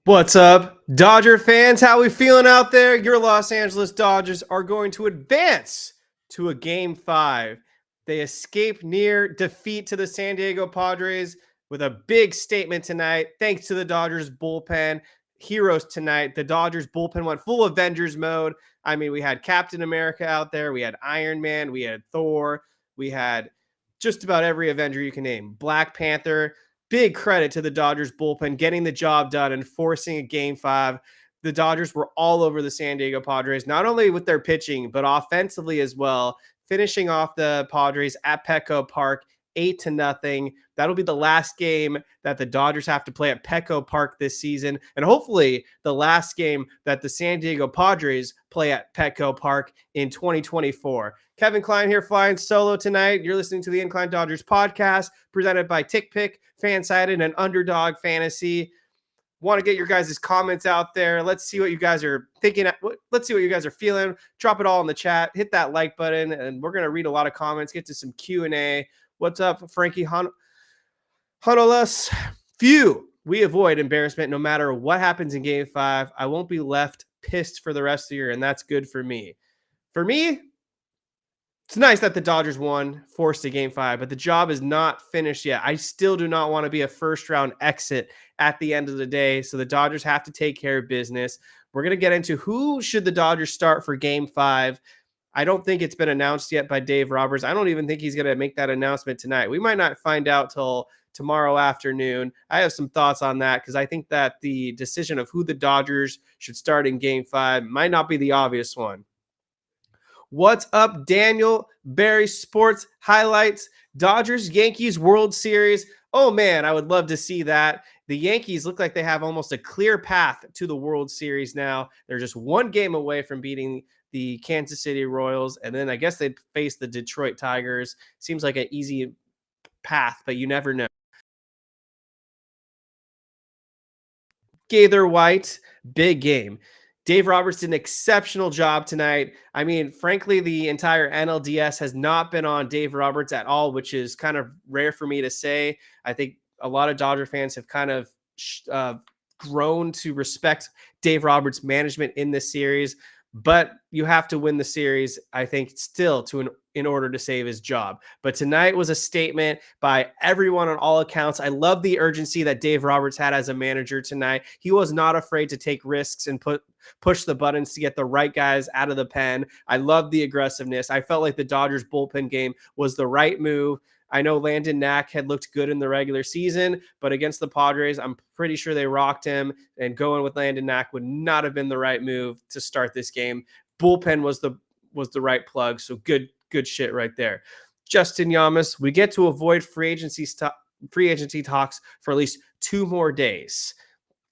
What's up, Dodger fans? How we feeling out there? Your Los Angeles Dodgers are going to advance to a Game 5. They escape near defeat to the San Diego Padres with a big statement tonight. Thanks to the Dodgers bullpen. Heroes tonight. The Dodgers bullpen went full Avengers mode. I mean, we had Captain America out there. We had Iron Man. We had Thor. We had just about every Avenger you can name. Black Panther. Big credit to the Dodgers bullpen getting the job done and forcing a Game 5. The Dodgers were all over the San Diego Padres, not only with their pitching, but offensively as well, finishing off the Padres at Petco Park 8-0. That'll be the last game that the Dodgers have to play at Petco Park this season, and hopefully the last game that the San Diego Padres play at Petco Park in 2024. Kevin Klein here, flying solo tonight. You're listening to the Incline Dodgers podcast, presented by TickPick, Fansided, and Underdog Fantasy. Want to get your guys' comments out there. Let's see what you guys are thinking. Let's see what you guys are feeling. Drop it all in the chat. Hit that like button, and we're going to read a lot of comments, get to some Q&A. What's up, Frankie Hunolas? Phew. We avoid embarrassment no matter what happens in Game 5. I won't be left pissed for the rest of the year, and that's good for me. For me, it's nice that the Dodgers won, forced a Game 5, but the job is not finished yet. I still do not want to be a first-round exit at the end of the day, so the Dodgers have to take care of business. We're going to get into who should the Dodgers start for Game 5. I don't think it's been announced yet by Dave Roberts. I don't even think he's going to make that announcement tonight. We might not find out till tomorrow afternoon. I have some thoughts on that because I think that the decision of who the Dodgers should start in Game 5 might not be the obvious one. What's up, Daniel? Barry Sports Highlights. Dodgers-Yankees World Series. Oh, man, I would love to see that. The Yankees look like they have almost a clear path to the World Series now. They're just one game away from beating the Kansas City Royals, and then I guess they'd face the Detroit Tigers. Seems like an easy path, but you never know. Gaither White, big game. Dave Roberts did an exceptional job tonight. I mean, frankly, the entire NLDS has not been on Dave Roberts at all, which is kind of rare for me to say. I think a lot of Dodger fans have kind of grown to respect Dave Roberts' management in this series, but you have to win the series, I think, still in order to save his job. But tonight was a statement by everyone on all accounts. I love the urgency that Dave Roberts had as a manager tonight. He was not afraid to take risks and push the buttons to get the right guys out of the pen. I love the aggressiveness. I felt like the Dodgers bullpen game was the right move. I know Landon Knack had looked good in the regular season, but against the Padres, I'm pretty sure they rocked him, and going with Landon Knack would not have been the right move to start this game. Bullpen was the right plug, so good shit right there. Justin Yamas, we get to avoid free agency talks for at least 2 more days.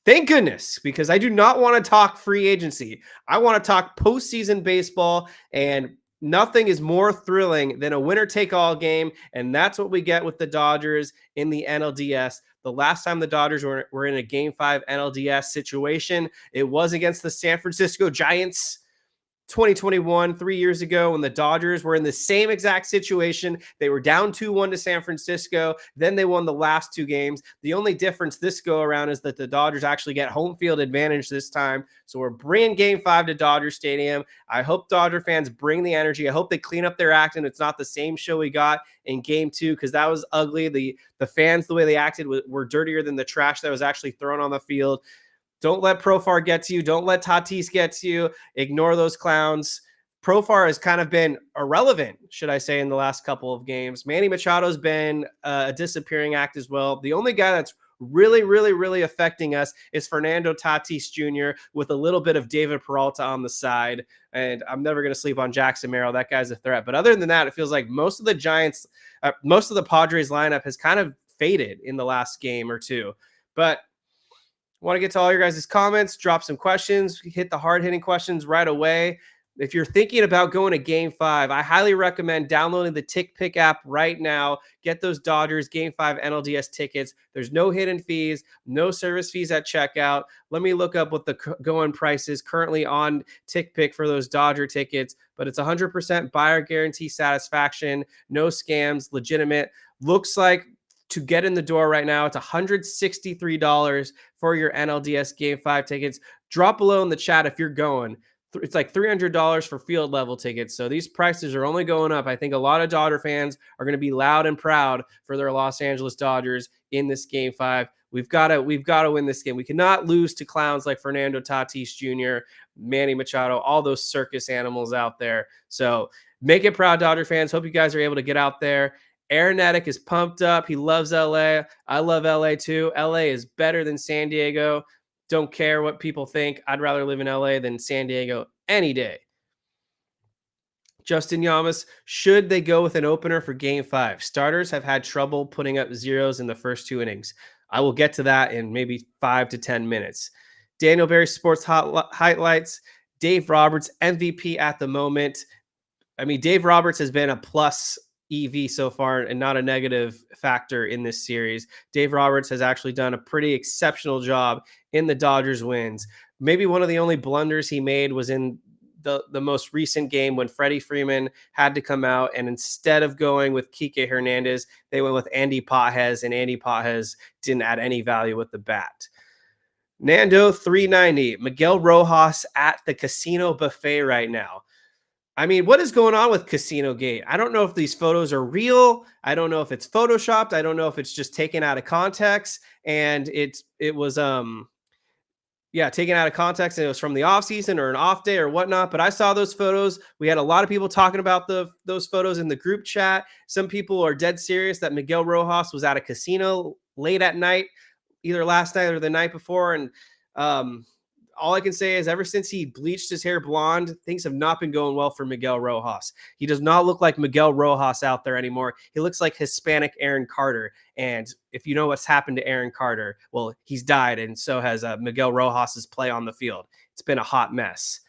Thank goodness, because I do not want to talk free agency. I want to talk postseason baseball, and nothing is more thrilling than a winner-take-all game, and that's what we get with the Dodgers in the NLDS. The last time the Dodgers were in a Game 5 NLDS situation, it was against the San Francisco Giants. 2021, 3 years ago, when the Dodgers were in the same exact situation. They were down 2-1 to San Francisco. Then they won the last 2 games. The only difference this go around is that the Dodgers actually get home field advantage this time. So we're bringing Game 5 to Dodger Stadium. I hope Dodger fans bring the energy. I hope they clean up their act and it's not the same show we got in Game 2, because that was ugly. The fans, the way they acted, were dirtier than the trash that was actually thrown on the field. Don't let Profar get to you. Don't let Tatis get to you. Ignore those clowns. Profar has kind of been irrelevant, should I say, in the last couple of games. Manny Machado's been a disappearing act as well. The only guy that's really affecting us is Fernando Tatis Jr. with a little bit of David Peralta on the side. And I'm never going to sleep on Jackson Merrill. That guy's a threat. But other than that, it feels like most of the Padres lineup has kind of faded in the last game or two. But want to get to all your guys' comments, drop some questions, hit the hard-hitting questions right away. If you're thinking about going to Game 5, I highly recommend downloading the TickPick app right now. Get those Dodgers Game 5 NLDS tickets. There's no hidden fees, no service fees at checkout. Let me look up what the going price is currently on TickPick for those Dodger tickets, but it's 100% buyer guarantee satisfaction, no scams, legitimate. Looks like to get in the door right now. It's $163 for your NLDS Game 5 tickets. Drop below in the chat if you're going. It's like $300 for field level tickets. So these prices are only going up. I think a lot of Dodger fans are going to be loud and proud for their Los Angeles Dodgers in this Game 5. We've got to win this game. We cannot lose to clowns like Fernando Tatis Jr., Manny Machado, all those circus animals out there. So make it proud, Dodger fans. Hope you guys are able to get out there. Aaron Nedick is pumped up. He loves LA. I love LA too. LA is better than San Diego. Don't care what people think. I'd rather live in LA than San Diego any day. Justin Yamas, should they go with an opener for Game 5? Starters have had trouble putting up zeros in the first 2 innings. I will get to that in maybe 5 to 10 minutes. Daniel Berry Sports Highlights. Dave Roberts, MVP at the moment. I mean, Dave Roberts has been a plus EV so far and not a negative factor in this series. Dave Roberts has actually done a pretty exceptional job in the Dodgers wins. Maybe one of the only blunders he made was in the most recent game when Freddie Freeman had to come out, and instead of going with Kike Hernandez, they went with Andy Pages, and Andy Pages didn't add any value with the bat. Nando 390, Miguel Rojas at the casino buffet right now. I mean, what is going on with Casino Gate? I don't know if these photos are real. I don't know if it's photoshopped. I don't know if it's just taken out of context. And it was taken out of context, and it was from the off season or an off day or whatnot. But I saw those photos. We had a lot of people talking about those photos in the group chat. Some people are dead serious that Miguel Rojas was at a casino late at night, either last night or the night before. And all I can say is ever since he bleached his hair blonde, things have not been going well for Miguel Rojas. He does not look like Miguel Rojas out there anymore. He looks like Hispanic Aaron Carter. And if you know what's happened to Aaron Carter, well, he's died, and so has Miguel Rojas's play on the field. It's been a hot mess.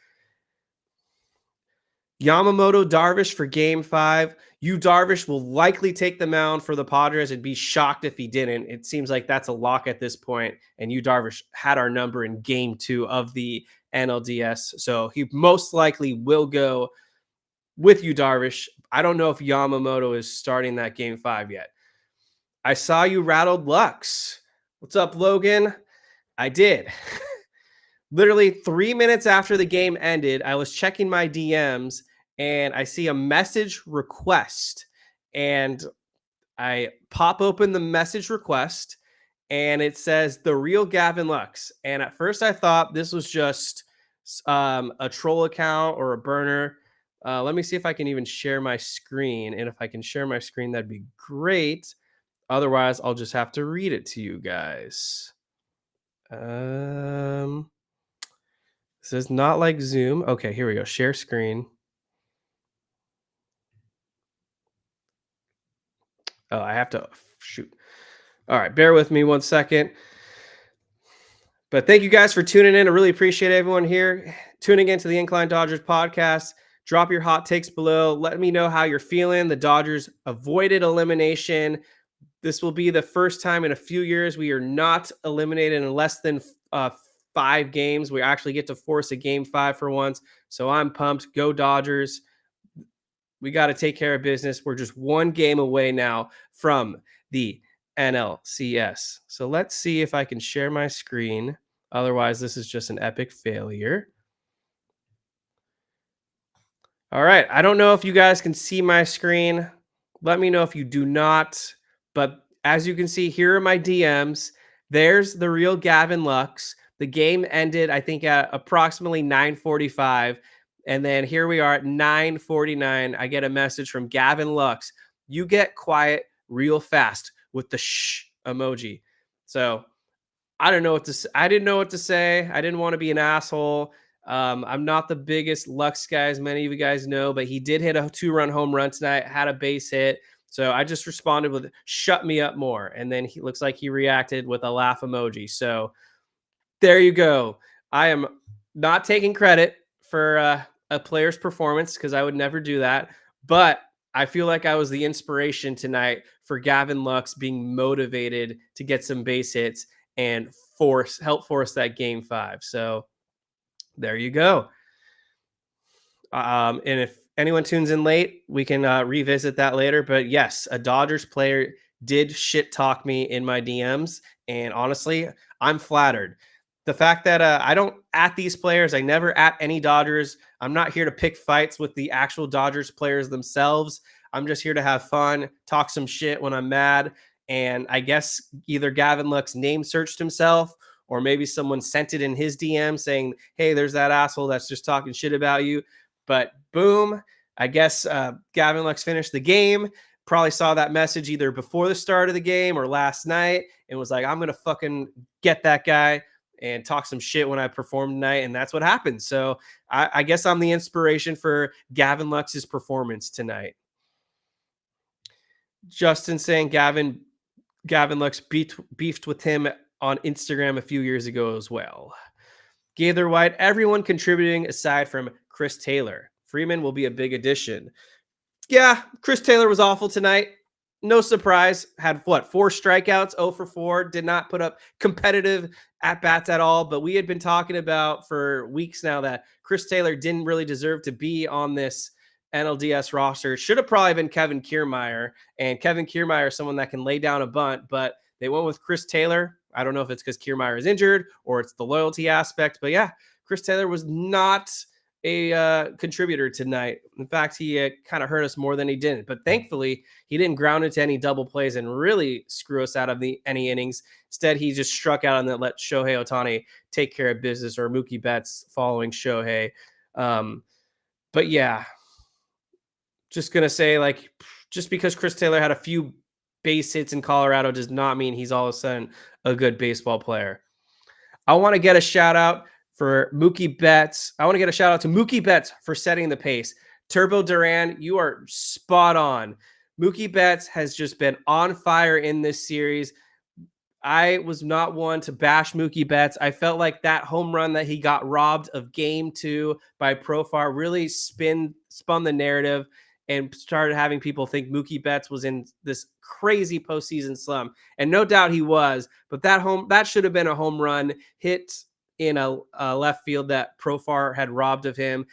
Yamamoto Darvish for Game 5. Darvish will likely take the mound for the Padres. I'd be shocked if he didn't. It seems like that's a lock at this point. And Darvish had our number in Game 2 of the NLDS. So he most likely will go with Darvish. I don't know if Yamamoto is starting that Game 5 yet. I saw you rattled Lux. What's up, Logan? I did. Literally 3 minutes after the game ended, I was checking my DMs and I see a message request, and I pop open the message request and it says the real Gavin Lux. And at first I thought this was just a troll account or a burner. Let me see if I can even share my screen. And if I can share my screen, that'd be great. Otherwise, I'll just have to read it to you guys. This is not like Zoom. Okay, here we go. Share screen. Oh, I have to shoot. All right, bear with me 1 second. But thank you guys for tuning in. I really appreciate everyone here tuning into the Incline Dodgers podcast. Drop your hot takes below. Let me know how you're feeling. The Dodgers avoided elimination. This will be the first time in a few years we are not eliminated in less than 5 games. We actually get to force a Game 5 for once. So I'm pumped. Go Dodgers. We got to take care of business. We're just 1 game away now from the NLCS. So let's see if I can share my screen. Otherwise, this is just an epic failure. All right. I don't know if you guys can see my screen. Let me know if you do not. But as you can see, here are my DMs. There's the real Gavin Lux. The game ended, I think, at approximately 9:45. And then here we are at 9:49. I get a message from Gavin Lux. You get quiet real fast with the shh emoji. So I don't know what to. I didn't know what to say. I didn't want to be an asshole. I'm not the biggest Lux guy, as many of you guys know, but he did hit a 2-run home run tonight. Had a base hit. So I just responded with "shut me up more," and then he looks like he reacted with a laugh emoji. So there you go. I am not taking credit for a player's performance because I would never do that. But I feel like I was the inspiration tonight for Gavin Lux being motivated to get some base hits and help force that Game 5. So there you go. And if anyone tunes in late, we can revisit that later. But yes, a Dodgers player did shit talk me in my DMs. And honestly, I'm flattered. The fact that I don't at these players, I never at any Dodgers. I'm not here to pick fights with the actual Dodgers players themselves. I'm just here to have fun, talk some shit when I'm mad. And I guess either Gavin Lux name searched himself, or maybe someone sent it in his DM saying, hey, there's that asshole that's just talking shit about you. But boom, I guess Gavin Lux finished the game, probably saw that message either before the start of the game or last night, and was like, I'm going to fucking get that guy and talk some shit when I perform tonight. And that's what happened. So I guess I'm the inspiration for Gavin Lux's performance tonight. Justin saying Gavin Lux beefed with him on Instagram a few years ago as well. Gaither White, everyone contributing aside from Chris Taylor. Freeman will be a big addition. Yeah, Chris Taylor was awful tonight. No surprise. Had what, 4 strikeouts, 0 for 4. Did not put up competitive at-bats at all. But we had been talking about for weeks now that Chris Taylor didn't really deserve to be on this NLDS roster. Should have probably been Kevin Kiermaier. And Kevin Kiermaier is someone that can lay down a bunt, but they went with Chris Taylor. I don't know if it's because Kiermaier is injured or it's the loyalty aspect. But yeah, Chris Taylor was not a contributor tonight. In fact, he kind of hurt us more than he didn't. But thankfully, he didn't ground into any double plays and really screw us out of any innings. Instead, he just struck out and then let Shohei Ohtani take care of business, or Mookie Betts following Shohei. But yeah, just going to say, like, just because Chris Taylor had a few base hits in Colorado does not mean he's all of a sudden a good baseball player. I want to get a shout out for Mookie Betts. I want to get a shout out to Mookie Betts for setting the pace. Turbo Duran, you are spot on. Mookie Betts has just been on fire in this series. I was not one to bash Mookie Betts. I felt like that home run that he got robbed of game 2 by Profar really spun the narrative and started having people think Mookie Betts was in this crazy postseason slump. And no doubt he was, but that should have been a home run hit in a left field that Profar had robbed of him.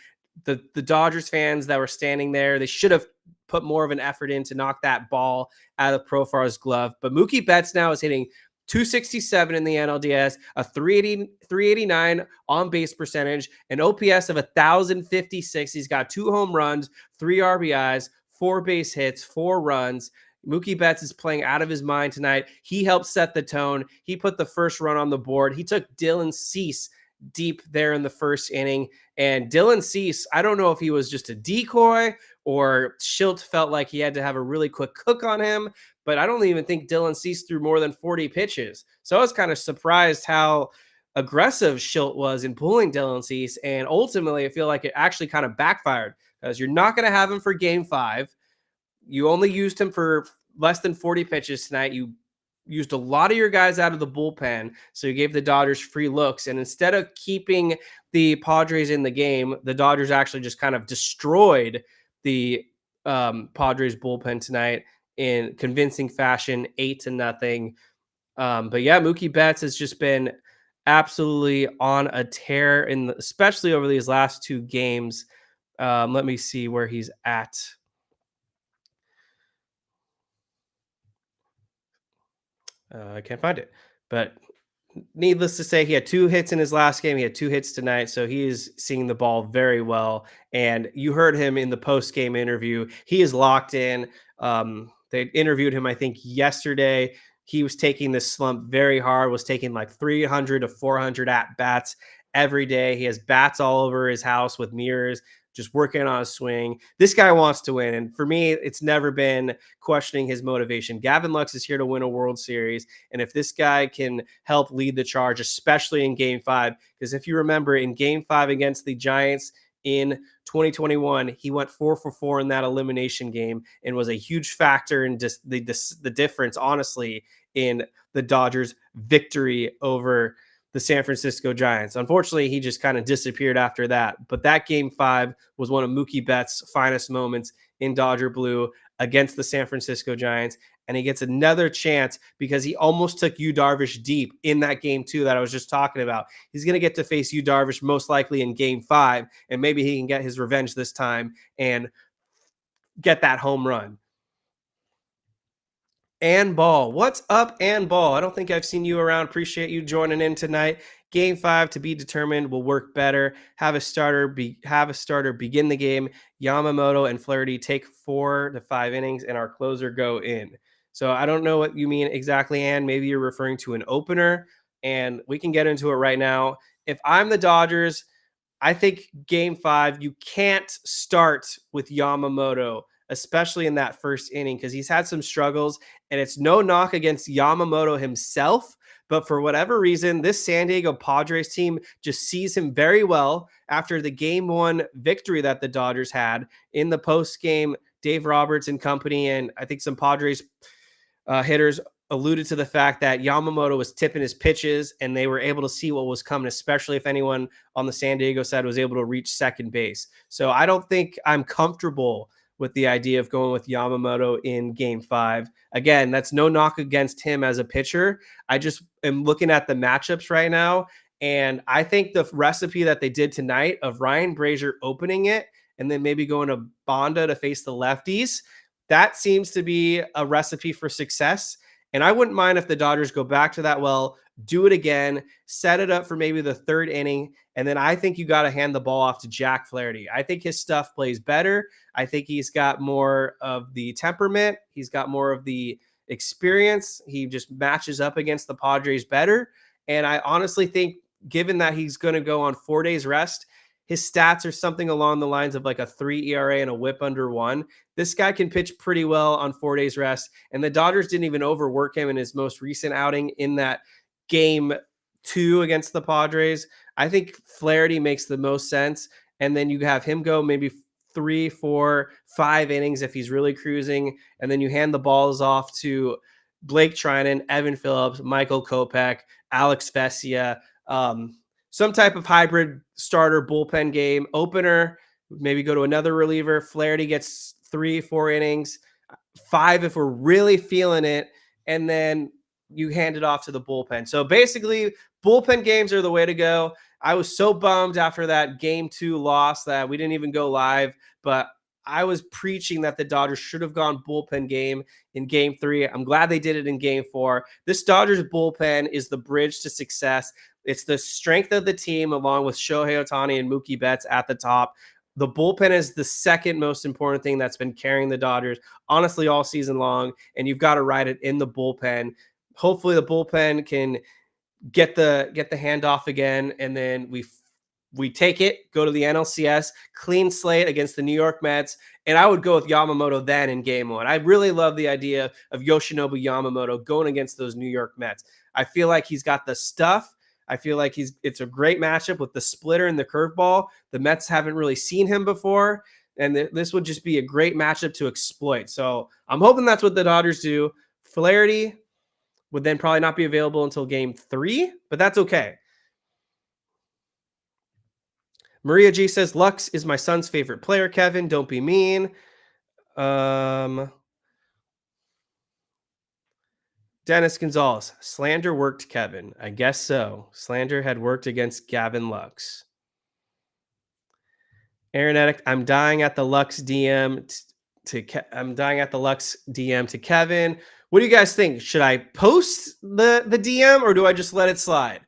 The Dodgers fans that were standing there, they should have put more of an effort in to knock that ball out of Profar's glove. But Mookie Betts now is hitting 267 in the NLDS, a 389 on base percentage, an OPS of 1,056. He's got 2 home runs, 3 RBIs, 4 base hits, 4 runs. Mookie Betts is playing out of his mind tonight. He helped set the tone. He put the first run on the board. He took Dylan Cease deep there in the first inning. And Dylan Cease, I don't know if he was just a decoy or Schilt felt like he had to have a really quick cook on him, but I don't even think Dylan Cease threw more than 40 pitches. So I was kind of surprised how aggressive Schilt was in pulling Dylan Cease. And ultimately, I feel like it actually kind of backfired because you're not going to have him for game 5. You only used him for less than 40 pitches tonight. You used a lot of your guys out of the bullpen, so you gave the Dodgers free looks. And instead of keeping the Padres in the game, the Dodgers actually just kind of destroyed the Padres bullpen tonight in convincing fashion, 8-0. But yeah, Mookie Betts has just been absolutely on a tear, especially over these last 2 games. Let me see where he's at. I can't find it, but needless to say, he had 2 hits in his last game. He had 2 hits tonight, so he is seeing the ball very well. And you heard him in the post-game interview. He is locked in. They interviewed him, I think, yesterday. He was taking this slump very hard, was taking like 300 to 400 at-bats every day. He has bats all over his house with mirrors, just working on a swing. This guy wants to win. And for me, it's never been questioning his motivation. Gavin Lux is here to win a World Series. And if this guy can help lead the charge, especially in game 5, because if you remember in game 5 against the Giants in 2021, he went 4 for 4 in that elimination game and was a huge factor in just the difference, honestly, in the Dodgers' victory over the San Francisco Giants. Unfortunately, he just kind of disappeared after that. But that game 5 was one of Mookie Betts' finest moments in Dodger blue against the San Francisco Giants. And he gets another chance because he almost took Yu Darvish deep in that game 2 that I was just talking about. He's going to get to face Yu Darvish most likely in game 5, and maybe he can get his revenge this time and get that home run. And Ball. What's up, and Ball? I don't think I've seen you around. Appreciate you joining in tonight. Game 5 to be determined will work better. Have a starter begin the game. Yamamoto and Flaherty take 4 to 5 innings, and our closer go in. So I don't know what you mean exactly, and maybe you're referring to an opener, and we can get into it right now. If I'm the Dodgers, I think game 5, you can't start with Yamamoto, especially in that first inning, because he's had some struggles, and it's no knock against Yamamoto himself. But for whatever reason, this San Diego Padres team just sees him very well after the game 1 victory that the Dodgers had in the post game. Dave Roberts and company, and I think some Padres hitters alluded to the fact that Yamamoto was tipping his pitches and they were able to see what was coming, especially if anyone on the San Diego side was able to reach second base. So I don't think I'm comfortable with the idea of going with Yamamoto in game 5. Again, that's no knock against him as a pitcher. I just am looking at the matchups right now. And I think the recipe that they did tonight of Ryan Brazier opening it and then maybe going to Bonda to face the lefties, that seems to be a recipe for success. And I wouldn't mind if the Dodgers go back to that well, do it again, set it up for maybe the third inning. And then I think you got to hand the ball off to Jack Flaherty. I think his stuff plays better. I think he's got more of the temperament. He's got more of the experience. He just matches up against the Padres better. And I honestly think, given that he's going to go on 4 days rest, his stats are something along the lines of like a 3 ERA and a whip under 1. This guy can pitch pretty well on 4 days rest. And the Dodgers didn't even overwork him in his most recent outing in that game 2 against the Padres. I think Flaherty makes the most sense. And then you have him go maybe 3, 4, 5 innings if he's really cruising. And then you hand the balls off to Blake Trinan, Evan Phillips, Michael Kopech, Alex Vesia, some type of hybrid starter bullpen game opener. Maybe go to another reliever. Flaherty gets 3, 4 innings, 5 if we're really feeling it, and then you hand it off to the bullpen. So basically, bullpen games are the way to go. I was so bummed after that game 2 loss that we didn't even go live, but I was preaching that the Dodgers should have gone bullpen game in game 3. I'm glad they did it in game 4. This Dodgers bullpen is the bridge to success. It's the strength of the team, along with Shohei Ohtani and Mookie Betts at the top. The bullpen is the second most important thing that's been carrying the Dodgers, honestly, all season long, and you've got to ride it in the bullpen. Hopefully the bullpen can get the handoff again, and then we take it, go to the NLCS, clean slate against the New York Mets, and I would go with Yamamoto then in game 1. I really love the idea of Yoshinobu Yamamoto going against those New York Mets. I feel like he's got the stuff. I feel like it's a great matchup with the splitter and the curveball. The Mets haven't really seen him before, and this would just be a great matchup to exploit. So I'm hoping that's what the Dodgers do. Flaherty would then probably not be available until game 3, but that's okay. Maria G says, Lux is my son's favorite player, Kevin. Don't be mean. Dennis Gonzalez, slander worked, Kevin. I guess so. Slander had worked against Gavin Lux. Aaron Edick, I'm dying at the Lux DM to Kevin. What do you guys think? Should I post the DM or do I just let it slide?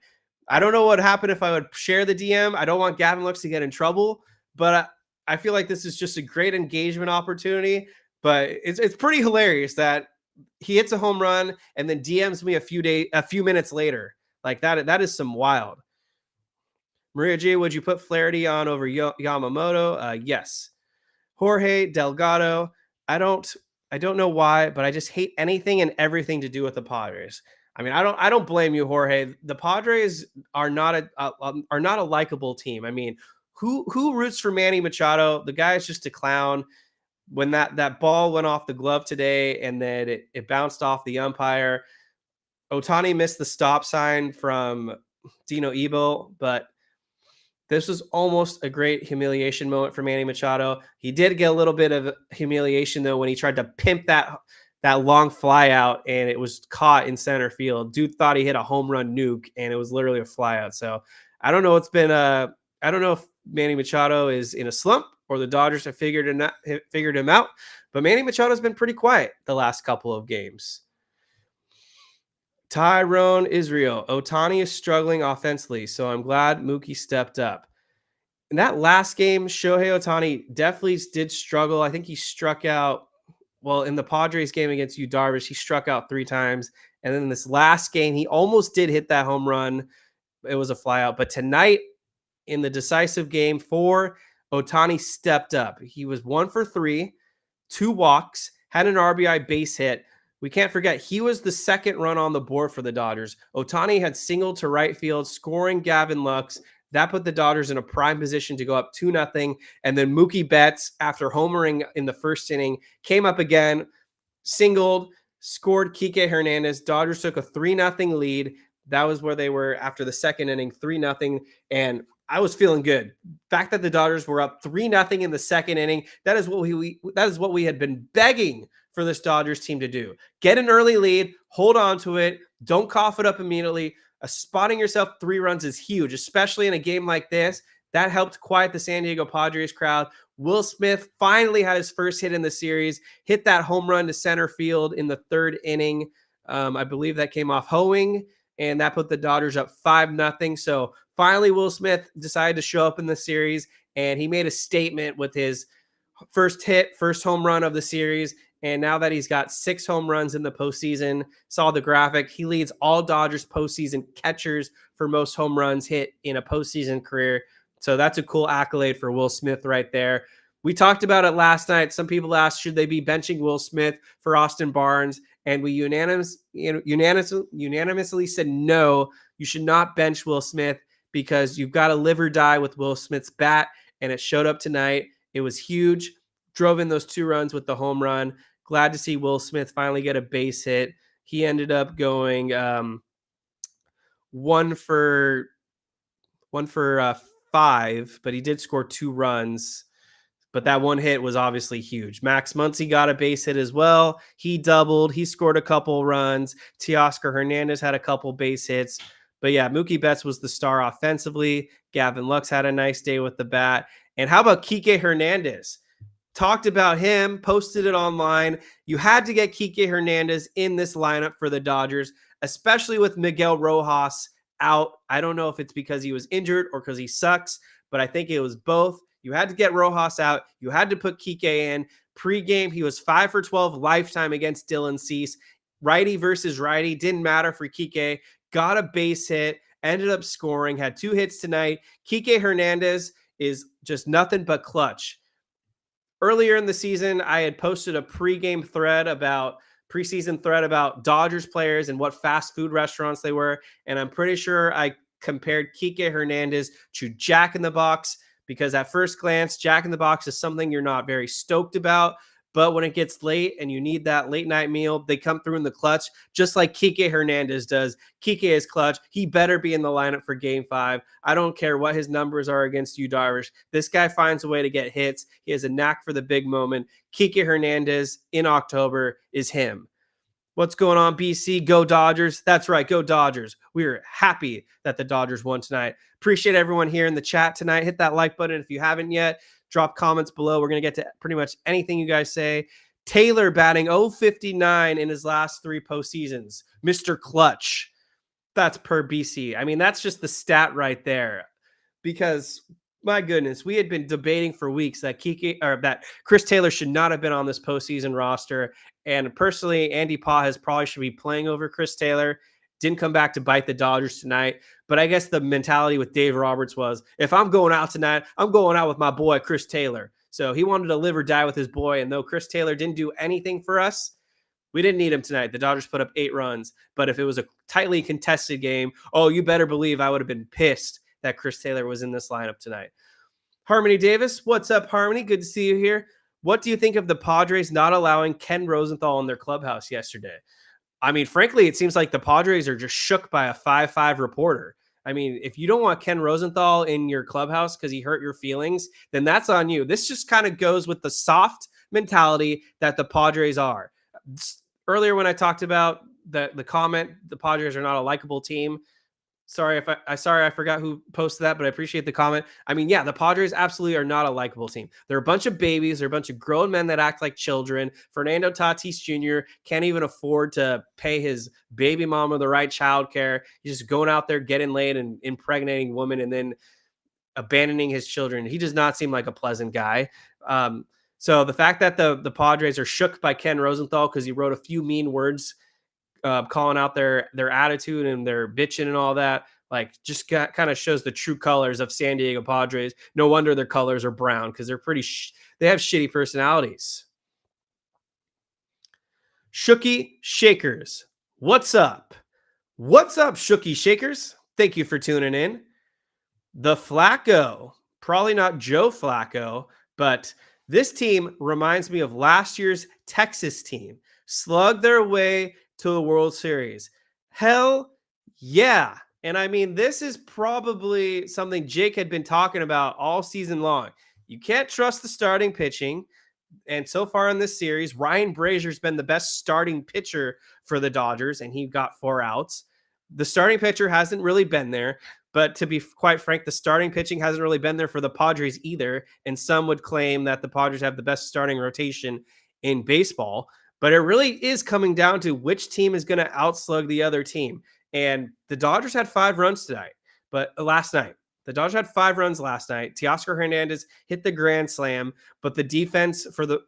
I don't know what would happen if I would share the DM. I don't want Gavin Lux to get in trouble, but I feel like this is just a great engagement opportunity. But it's pretty hilarious that he hits a home run and then DMs me a few minutes later. Like that is some wild. Maria G, would you put Flaherty on over Yamamoto? Yes. Jorge Delgado. I don't know why, but I just hate anything and everything to do with the Padres. I mean, I don't blame you, Jorge. The Padres are not a likable team. I mean, who roots for Manny Machado? The guy is just a clown. When that ball went off the glove today and then it bounced off the umpire, Ohtani missed the stop sign from Dino Ebel, but this was almost a great humiliation moment for Manny Machado. He did get a little bit of humiliation, though, when he tried to pimp that long fly out and it was caught in center field. Dude thought he hit a home run nuke and it was literally a fly out. So I don't know. I don't know if Manny Machado is in a slump or the Dodgers have figured him out. But Manny Machado's been pretty quiet the last couple of games. Tyrone Israel. Otani is struggling offensively, so I'm glad Mookie stepped up. In that last game, Shohei Otani definitely did struggle. I think he struck out, well, in the Padres game against Yu Darvish, he struck out 3 times. And then in this last game, he almost did hit that home run. It was a flyout. But tonight, in the decisive game 4, Otani stepped up. He was 1 for 3, 2 walks, had an RBI base hit. We can't forget he was the second run on the board for the Dodgers. Otani had singled to right field, scoring Gavin Lux. That put the Dodgers in a prime position to go up 2-0. And then Mookie Betts, after homering in the first inning, came up again, singled, scored Kike Hernandez. Dodgers took a 3-0 lead. That was where they were after the second inning, 3-0. And I was feeling good. The fact that the Dodgers were up 3-0 in the second inning, that is what we had been begging for this Dodgers team to do. Get an early lead, hold on to it, don't cough it up immediately. Spotting yourself 3 runs is huge, especially in a game like this. That helped quiet the San Diego Padres crowd. Will Smith finally had his first hit in the series, hit that home run to center field in the 3rd inning. I believe that came off hoeing, and that put the Dodgers up 5-0. So finally, Will Smith decided to show up in the series, and he made a statement with his first hit, first home run of the series. And now that he's got 6 home runs in the postseason, saw the graphic, he leads all Dodgers postseason catchers for most home runs hit in a postseason career. So that's a cool accolade for Will Smith right there. We talked about it last night. Some people asked, should they be benching Will Smith for Austin Barnes? And we unanimously said, no, you should not bench Will Smith because you've got to live or die with Will Smith's bat. And it showed up tonight. It was huge. Drove in those 2 runs with the home run. Glad to see Will Smith finally get a base hit. He ended up going 1 for 5, but he did score 2 runs. But that 1 hit was obviously huge. Max Muncy got a base hit as well. He doubled. He scored a couple runs. Teoscar Hernandez had a couple base hits. But yeah, Mookie Betts was the star offensively. Gavin Lux had a nice day with the bat. And how about Kike Hernandez? Talked about him, posted it online. You had to get Kike Hernandez in this lineup for the Dodgers, especially with Miguel Rojas out. I don't know if it's because he was injured or because he sucks, but I think it was both. You had to get Rojas out. You had to put Kike in. Pre-game, he was 5 for 12 lifetime against Dylan Cease. Righty versus righty. Didn't matter for Kike. Got a base hit. Ended up scoring. Had 2 hits tonight. Kike Hernandez is just nothing but clutch. Earlier in the season, I had posted a preseason thread about Dodgers players and what fast food restaurants they were. And I'm pretty sure I compared Kike Hernandez to Jack in the Box because at first glance, Jack in the Box is something you're not very stoked about. But when it gets late and you need that late night meal, they come through in the clutch, just like Kike Hernandez does. Kike is clutch. He better be in the lineup for Game 5. I don't care what his numbers are against Yu Darvish. This guy finds a way to get hits. He has a knack for the big moment. Kike Hernandez in October is him. What's going on, BC? Go Dodgers. That's right. Go Dodgers. We are happy that the Dodgers won tonight. Appreciate everyone here in the chat tonight. Hit that like button if you haven't yet. Drop comments below. We're going to get to pretty much anything you guys say. Taylor batting 059 in his last 3 postseasons. Mr. Clutch. That's per BC. I mean, that's just the stat right there. Because, my goodness, we had been debating for weeks that that Chris Taylor should not have been on this postseason roster. And personally, Andy Paz probably should be playing over Chris Taylor. Didn't come back to bite the Dodgers tonight. But I guess the mentality with Dave Roberts was, if I'm going out tonight, I'm going out with my boy, Chris Taylor. So he wanted to live or die with his boy. And though Chris Taylor didn't do anything for us, we didn't need him tonight. The Dodgers put up 8 runs. But if it was a tightly contested game, oh, you better believe I would have been pissed that Chris Taylor was in this lineup tonight. Harmony Davis, what's up, Harmony? Good to see you here. What do you think of the Padres not allowing Ken Rosenthal in their clubhouse yesterday? I mean, frankly, it seems like the Padres are just shook by a 5-5 reporter. I mean, if you don't want Ken Rosenthal in your clubhouse because he hurt your feelings, then that's on you. This just kind of goes with the soft mentality that the Padres are. Earlier when I talked about the comment, the Padres are not a likable team, Sorry I forgot who posted that, but I appreciate the comment. I mean, yeah, the Padres absolutely are not a likable team. They're a bunch of babies. They're a bunch of grown men that act like children. Fernando Tatis Jr. can't even afford to pay his baby mama the right child care. He's just going out there getting laid and impregnating women and then abandoning his children. He does not seem like a pleasant guy. Um, so the fact that the Padres are shook by Ken Rosenthal because he wrote a few mean words calling out their attitude and their bitching and all that, like just kind of shows the true colors of San Diego Padres. No wonder their colors are brown because they're they have shitty personalities. Shooky Shakers, what's up? What's up, Shooky Shakers? Thank you for tuning in. The Flacco, probably not Joe Flacco, but this team reminds me of last year's Texas team. Slugged their way to the World Series. Hell yeah. And I mean, this is probably something Jake had been talking about all season long. You can't trust the starting pitching. And so far in this series, Ryan Brazier's been the best starting pitcher for the Dodgers, and he got 4 outs. The starting pitcher hasn't really been there. But to be quite frank, the starting pitching hasn't really been there for the Padres either. And some would claim that the Padres have the best starting rotation in baseball. But it really is coming down to which team is going to outslug the other team. And the Dodgers had 5 runs tonight, but last night. The Dodgers had 5 runs last night. Teoscar Hernandez hit the grand slam, but the defense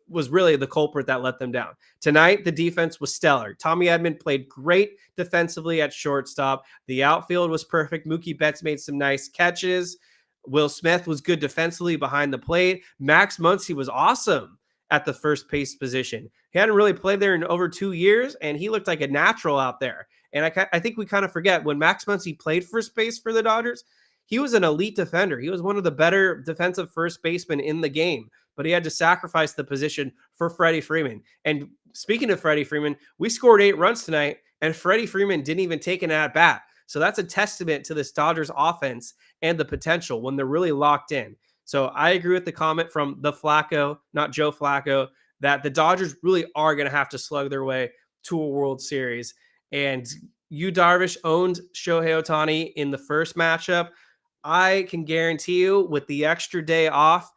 was really the culprit that let them down. Tonight, the defense was stellar. Tommy Edman played great defensively at shortstop. The outfield was perfect. Mookie Betts made some nice catches. Will Smith was good defensively behind the plate. Max Muncy was awesome at the first base position. He hadn't really played there in over 2 years, and he looked like a natural out there. And I think we kind of forget when Max Muncy played first base for the Dodgers, he was an elite defender. He was one of the better defensive first basemen in the game, but he had to sacrifice the position for Freddie Freeman. And speaking of Freddie Freeman, we scored 8 runs tonight, and Freddie Freeman didn't even take an at-bat. So that's a testament to this Dodgers offense and the potential when they're really locked in. So I agree with the comment from the Flacco, not Joe Flacco, that the Dodgers really are going to have to slug their way to a World Series. And Yu Darvish owned Shohei Ohtani in the first matchup. I can guarantee you with the extra day off,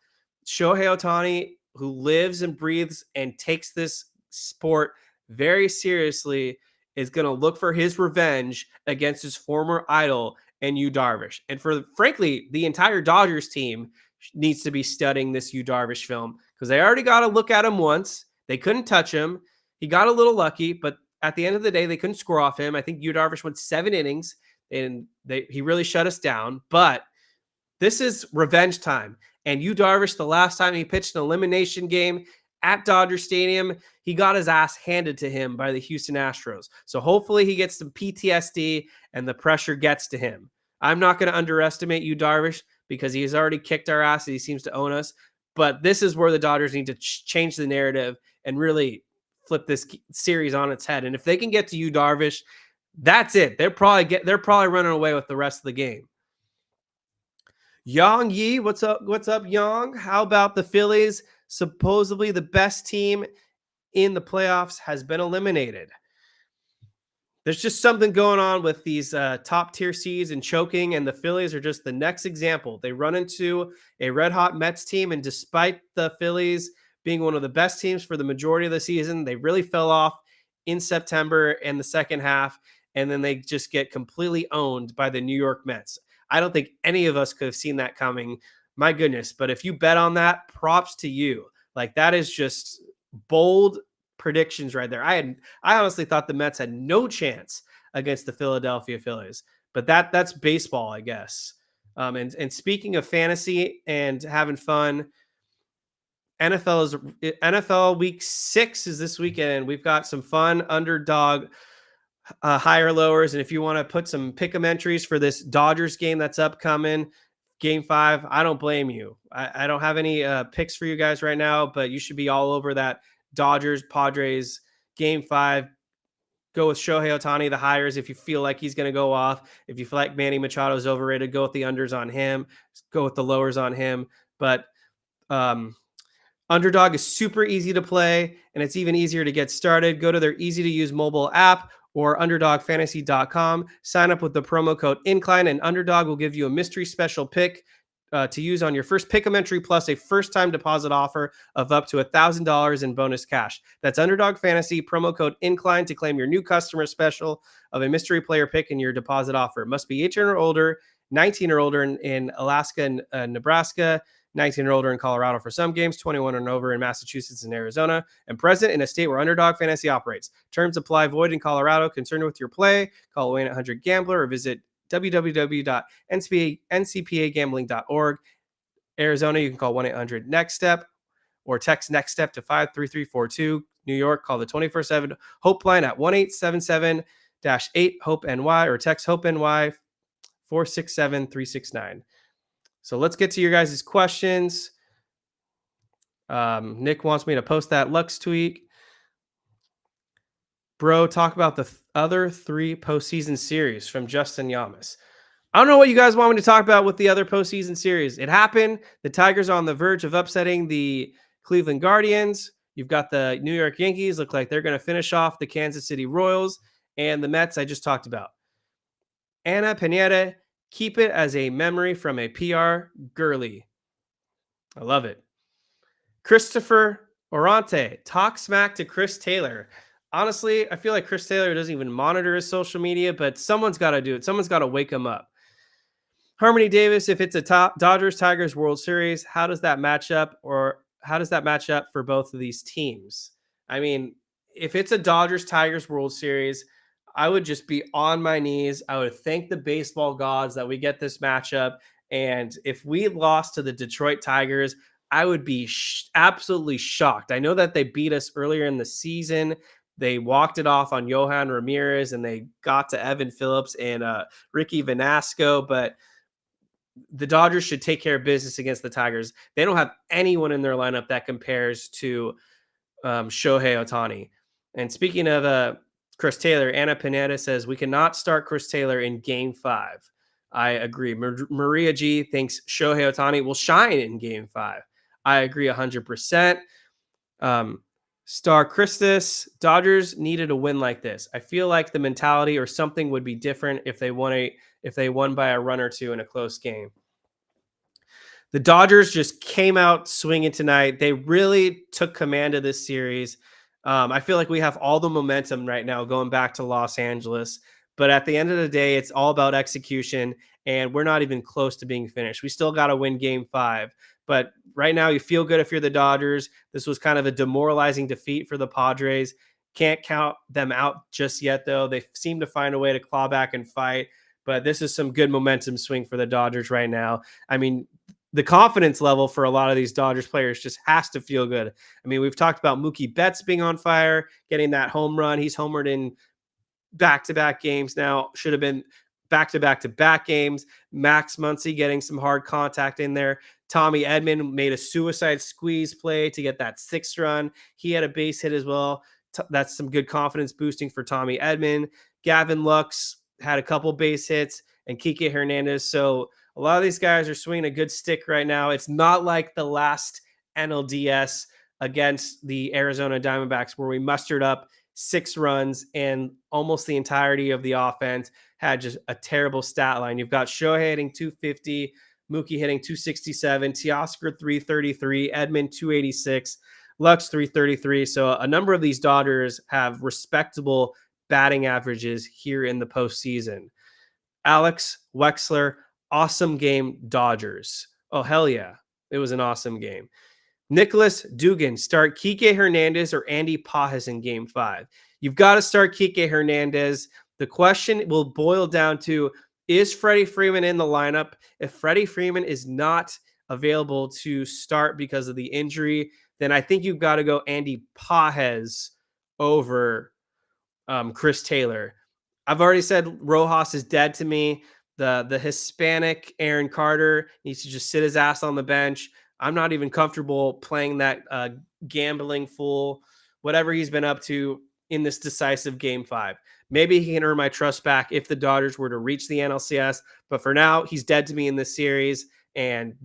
Shohei Ohtani, who lives and breathes and takes this sport very seriously, is going to look for his revenge against his former idol and Yu Darvish. And frankly, the entire Dodgers team needs to be studying this Yu Darvish film because they already got to look at him once. They couldn't touch him. He got a little lucky, but at the end of the day, they couldn't score off him. I think Yu Darvish went 7 innings. And he really shut us down. But this is revenge time. And Yu Darvish, the last time he pitched an elimination game at Dodger Stadium, he got his ass handed to him by the Houston Astros. So hopefully he gets some PTSD and the pressure gets to him. I'm not going to underestimate Yu Darvish because he's already kicked our ass and he seems to own us. But this is where the Dodgers need to change the narrative and really flip this series on its head. And if they can get to Yu Darvish, that's it. They're probably running away with the rest of the game. Yang Yi, what's up? What's up, Yang? How about the Phillies? Supposedly the best team in the playoffs has been eliminated. There's just something going on with these top tier seeds and choking, and the Phillies are just the next example. They run into a red hot Mets team, and despite the Phillies being one of the best teams for the majority of the season, they really fell off in September and the second half. And then they just get completely owned by the New York Mets. I don't think any of us could have seen that coming. My goodness. But if you bet on that, props to you. Like, that is just bold predictions right there. I honestly thought the Mets had no chance against the Philadelphia Phillies. But that's baseball, I guess. And speaking of fantasy and having fun, NFL Week 6 is this weekend. We've got some fun underdog higher lowers, and if you want to put some pick'em entries for this Dodgers game that's upcoming, Game 5, I don't blame you. I don't have any picks for you guys right now, but you should be all over that Dodgers Padres Game 5. Go with Shohei Ohtani, the hires, if you feel like he's going to go off. If you feel like Manny Machado's overrated, go with the unders on him. Go with the lowers on him. But Underdog is super easy to play, and it's even easier to get started. Go to their easy-to-use mobile app or underdogfantasy.com. Sign up with the promo code INCLINE, and Underdog will give you a mystery special pick to use on your first pick'em entry, plus a first-time deposit offer of up to $1,000 in bonus cash. That's Underdog Fantasy, promo code INCLINE to claim your new customer special of a mystery player pick in your deposit offer. It must be 18 or older, 19 or older in Alaska and Nebraska, 19 or older in Colorado for some games, 21 and over in Massachusetts and Arizona, and present in a state where Underdog Fantasy operates. Terms apply. Void in Colorado. Concerned with your play? Call 1-800-GAMBLER or visit www.ncpagambling.org. Arizona, you can call 1-800-NEXT-STEP or text NEXT STEP to 53342. New York, call the 24/7 HOPEline at 1-877-8-HOPE-NY or text HOPE-NY 467-369. So let's get to your guys' questions. Nick wants me to post that Lux tweet. Bro, talk about the other 3 postseason series from Justin Yamas. I don't know what you guys want me to talk about with the other postseason series. It happened. The Tigers are on the verge of upsetting the Cleveland Guardians. You've got the New York Yankees. Look like they're going to finish off the Kansas City Royals. And the Mets I just talked about. Ana Pineda, keep it as a memory from a PR girly. I love it. Christopher Orante, talk smack to Chris Taylor. Honestly, I feel like Chris Taylor doesn't even monitor his social media, but someone's got to do it. Someone's got to wake him up. Harmony Davis, if it's a Dodgers Tigers World Series, how does that match up, or how does that match up for both of these teams? I mean, if it's a Dodgers Tigers World Series, I would just be on my knees. I would thank the baseball gods that we get this matchup. And if we lost to the Detroit Tigers, I would be absolutely shocked. I know that they beat us earlier in the season. They walked it off on Johan Ramirez, and they got to Evan Phillips and Ricky Vanasco, but the Dodgers should take care of business against the Tigers. They don't have anyone in their lineup that compares to Shohei Ohtani. And speaking of Chris Taylor, Ana Pineda says we cannot start Chris Taylor in Game 5. I agree. Maria G thinks Shohei Ohtani will shine in Game 5. I agree 100%. Star Christus, Dodgers needed a win like this. I feel like the mentality or something would be different if they won by a run or two in a close game. The Dodgers just came out swinging tonight. They really took command of this series. I feel like we have all the momentum right now going back to Los Angeles. But at the end of the day, it's all about execution, and we're not even close to being finished. We still got to win Game 5. But right now, you feel good if you're the Dodgers. This was kind of a demoralizing defeat for the Padres. Can't count them out just yet, though. They seem to find a way to claw back and fight. But this is some good momentum swing for the Dodgers right now. I mean, the confidence level for a lot of these Dodgers players just has to feel good. I mean, we've talked about Mookie Betts being on fire, getting that home run. He's homered in back-to-back games now. Should have been back-to-back games. Max Muncy getting some hard contact in there. Tommy Edman made a suicide squeeze play to get that 6th run. He had a base hit as well. That's some good confidence boosting for Tommy Edman. Gavin Lux had a couple base hits, and Kike Hernandez. So a lot of these guys are swinging a good stick right now. It's not like the last NLDS against the Arizona Diamondbacks where we mustered up 6 runs and almost the entirety of the offense had just a terrible stat line. You've got Shohei hitting 250, Mookie hitting 267, Teoscar 333, Edman 286, Lux 333. So a number of these Dodgers have respectable batting averages here in the postseason. Alex Wexler, awesome game, Dodgers. Oh, hell yeah. It was an awesome game. Nicholas Dugan, start Kike Hernandez or Andy Pajes in Game 5. You've got to start Kike Hernandez. The question will boil down to, is Freddie Freeman in the lineup? If Freddie Freeman is not available to start because of the injury, then I think you've got to go Andy Pajes over Chris Taylor. I've already said Rojas is dead to me. The Hispanic Aaron Carter needs to just sit his ass on the bench. I'm not even comfortable playing that gambling fool, whatever he's been up to in this decisive Game 5. Maybe he can earn my trust back if the Dodgers were to reach the NLCS. But for now, he's dead to me in this series and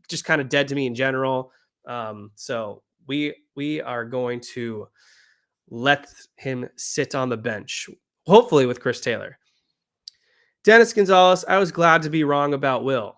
just kind of dead to me in general. So we are going to let him sit on the bench. hopefully with Chris Taylor. Dennis Gonzalez, I was glad to be wrong about Will.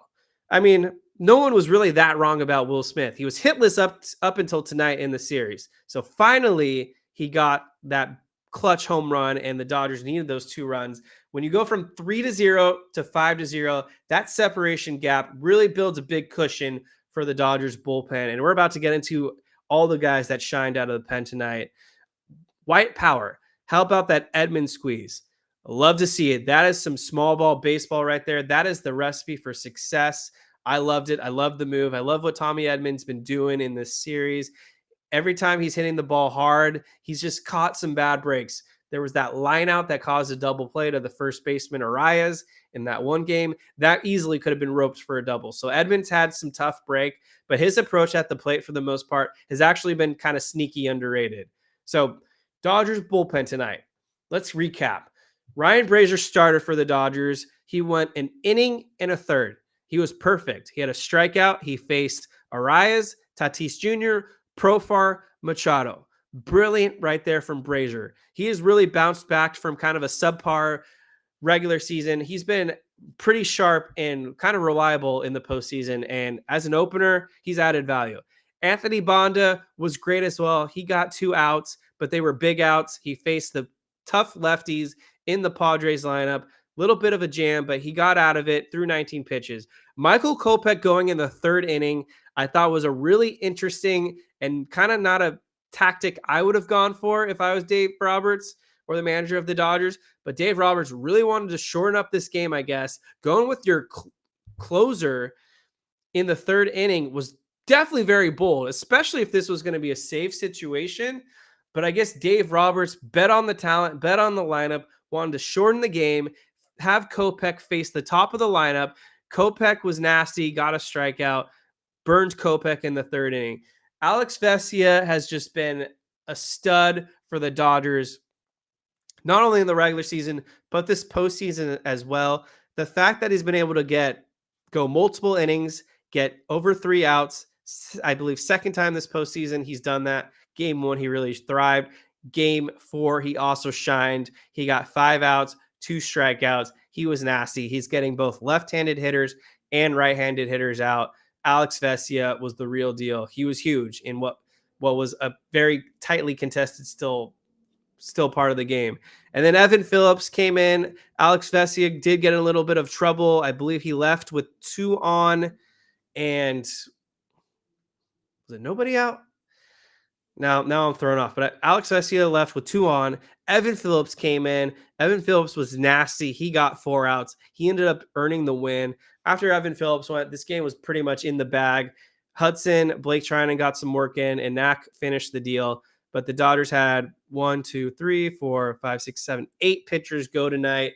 I mean, no one was really that wrong about Will Smith. He was hitless up until tonight in the series. So finally, he got that clutch home run, and the Dodgers needed those 2 runs. When you go from 3-0 to 5-0, that separation gap really builds a big cushion for the Dodgers bullpen. And we're about to get into all the guys that shined out of the pen tonight. White power. How about that Edman squeeze? I love to see it. That is some small ball baseball right there. That is the recipe for success. I loved it. I love the move. I love what Tommy Edman's been doing in this series. Every time he's hitting the ball hard, he's just caught some bad breaks. There was that line out that caused a double play to the first baseman Arias in that one game. That easily could have been roped for a double. So Edman's had some tough break, but his approach at the plate for the most part has actually been kind of sneaky underrated. So Dodgers bullpen tonight. Let's recap. Ryan Brazier started for the Dodgers. He went an inning and a third. He was perfect. He had a strikeout. He faced Arias, Tatis Jr., Profar, Machado. Brilliant right there from Brazier. He has really bounced back from kind of a subpar regular season. He's been pretty sharp and kind of reliable in the postseason. And as an opener, he's added value. Anthony Banda was great as well. He got 2 outs, but they were big outs. He faced the tough lefties in the Padres lineup. Little bit of a jam, but he got out of it through 19 pitches. Michael Kopech going in the 3rd inning, I thought was a really interesting and kind of not a tactic I would have gone for if I was Dave Roberts or the manager of the Dodgers. But Dave Roberts really wanted to shorten up this game, I guess. Going with your closer in the 3rd inning was definitely very bold, especially if this was going to be a safe situation. But I guess Dave Roberts bet on the talent, bet on the lineup, wanted to shorten the game, have Kopech face the top of the lineup. Kopech was nasty, got a strikeout, burned Kopech in the 3rd inning. Alex Vesia has just been a stud for the Dodgers, not only in the regular season, but this postseason as well. The fact that he's been able to go multiple innings, get over 3 outs, I believe 2nd time this postseason he's done that. Game 1, he really thrived. Game 4, he also shined. He got 5 outs, 2 strikeouts. He was nasty. He's getting both left-handed hitters and right-handed hitters out. Alex Vesia was the real deal. He was huge in what was a very tightly contested still part of the game. And then Evan Phillips came in. Alex Vesia did get a little bit of trouble. I believe he left with 2 on, and was it nobody out? Now I'm thrown off. But Alex Vesia left with 2 on. Evan Phillips came in. Evan Phillips was nasty. He got 4 outs. He ended up earning the win. After Evan Phillips went, this game was pretty much in the bag. Hudson, Blake Trinan got some work in, and Knack finished the deal. But the Dodgers had 1, 2, 3, 4, 5, 6, 7, 8 pitchers go tonight.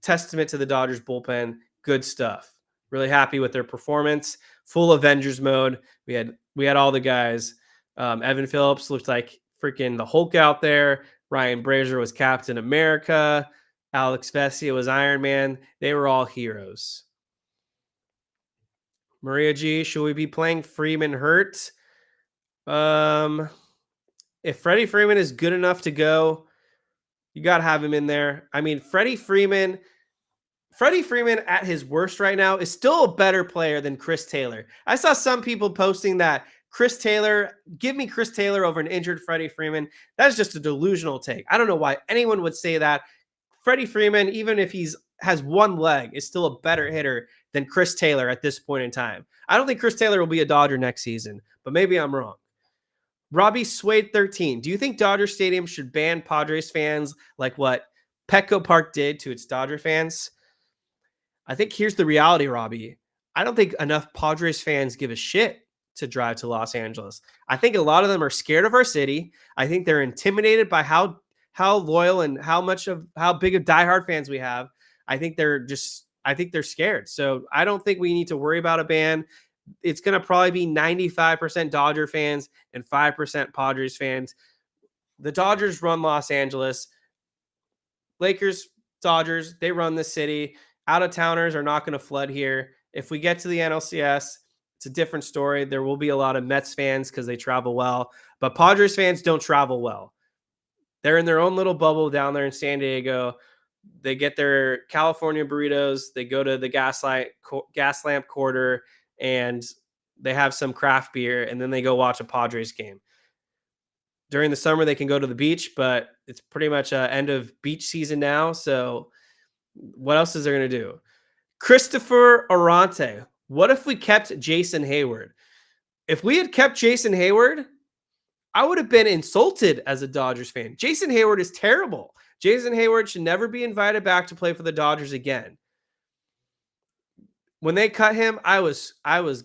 Testament to the Dodgers bullpen. Good stuff. Really happy with their performance. Full Avengers mode. We had all the guys. Evan Phillips looked like freaking the Hulk out there. Ryan Brazier was Captain America. Alex Vesia was Iron Man. They were all heroes. Maria G, should we be playing Freeman hurt? If Freddie Freeman is good enough to go, you got to have him in there. I mean, Freddie Freeman at his worst right now is still a better player than Chris Taylor. I saw some people posting that give me Chris Taylor over an injured Freddie Freeman. That's just a delusional take. I don't know why anyone would say that. Freddie Freeman, even if has 1 leg, is still a better hitter than Chris Taylor at this point in time. I don't think Chris Taylor will be a Dodger next season, but maybe I'm wrong. Robbie Swade 13. Do you think Dodger Stadium should ban Padres fans like what Petco Park did to its Dodger fans? I think here's the reality, Robbie. I don't think enough Padres fans give a shit to drive to Los Angeles. I think a lot of them are scared of our city. I think they're intimidated by how loyal and how big of diehard fans we have. I think they're scared. So I don't think we need to worry about a ban. It's going to probably be 95% Dodger fans and 5% Padres fans. The Dodgers run Los Angeles. Lakers, Dodgers, they run the city. Out-of-towners are not going to flood here. If we get to the NLCS, it's a different story. There will be a lot of Mets fans because they travel well, but Padres fans don't travel well. They're in their own little bubble down there in San Diego. They get their California burritos. They go to the Gaslamp Quarter, and they have some craft beer, and then they go watch a Padres game. During the summer, they can go to the beach, but it's pretty much end of beach season now. So what else is there going to do? Christopher Arante. What if we kept Jason Hayward? If we had kept Jason Hayward, I would have been insulted as a Dodgers fan. Jason Hayward is terrible. Jason Hayward should never be invited back to play for the Dodgers again. When they cut him, I was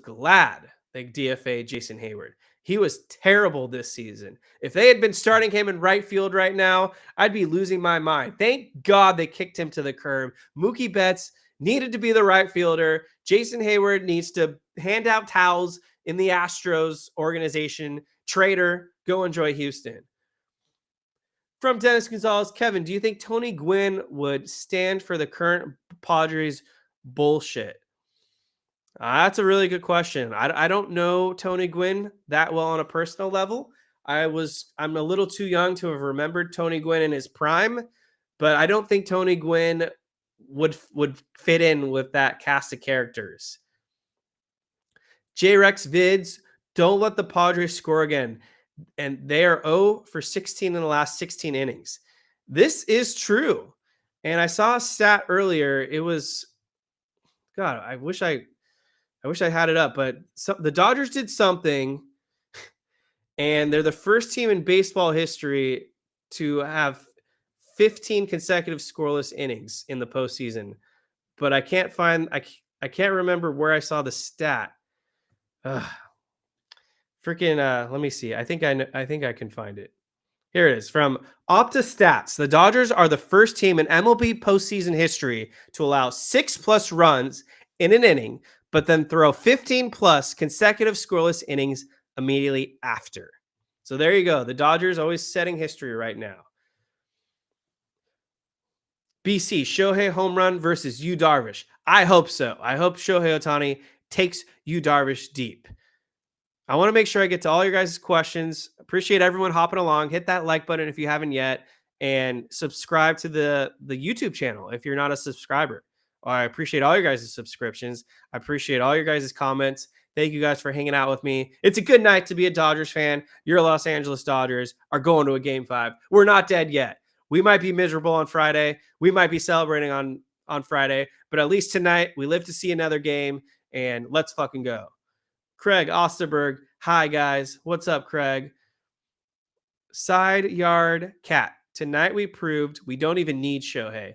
glad they DFA'd Jason Hayward. He was terrible this season. If they had been starting him in right field right now, I'd be losing my mind. Thank God they kicked him to the curb. Mookie Betts needed to be the right fielder. Jason Hayward needs to hand out towels in the Astros organization. Traitor, go enjoy Houston. From Dennis Gonzalez, Kevin, do you think Tony Gwynn would stand for the current Padres bullshit? That's a really good question. I don't know Tony Gwynn that well on a personal level. I'm a little too young to have remembered Tony Gwynn in his prime, but I don't think Tony Gwynn would fit in with that cast of characters. J-Rex Vids, don't let the Padres score again. And they are 0 for 16 in the last 16 innings. This is true. And I saw a stat earlier. It was, God, I wish I had it up, but the Dodgers did something, and they're the first team in baseball history to have 15 consecutive scoreless innings in the postseason. But I can't remember where I saw the stat. Let me see. I think I can find it. Here it is from OptaStats. The Dodgers are the first team in MLB postseason history to allow 6+ runs in an inning, but then throw 15+ consecutive scoreless innings immediately after. So there you go. The Dodgers always setting history right now. BC, Shohei home run versus Yu Darvish. I hope so. I hope Shohei Ohtani takes Yu Darvish deep. I want to make sure I get to all your guys' questions. Appreciate everyone hopping along. Hit that like button if you haven't yet, and subscribe to the YouTube channel if you're not a subscriber. I appreciate all your guys' subscriptions. I appreciate all your guys' comments. Thank you guys for hanging out with me. It's a good night to be a Dodgers fan. Your Los Angeles Dodgers are going to a Game 5. We're not dead yet. We might be miserable on Friday. We might be celebrating on Friday, but at least tonight we live to see another game, and let's fucking go. Craig Osterberg. Hi, guys. What's up, Craig? Side Yard Cat. Tonight we proved we don't even need Shohei.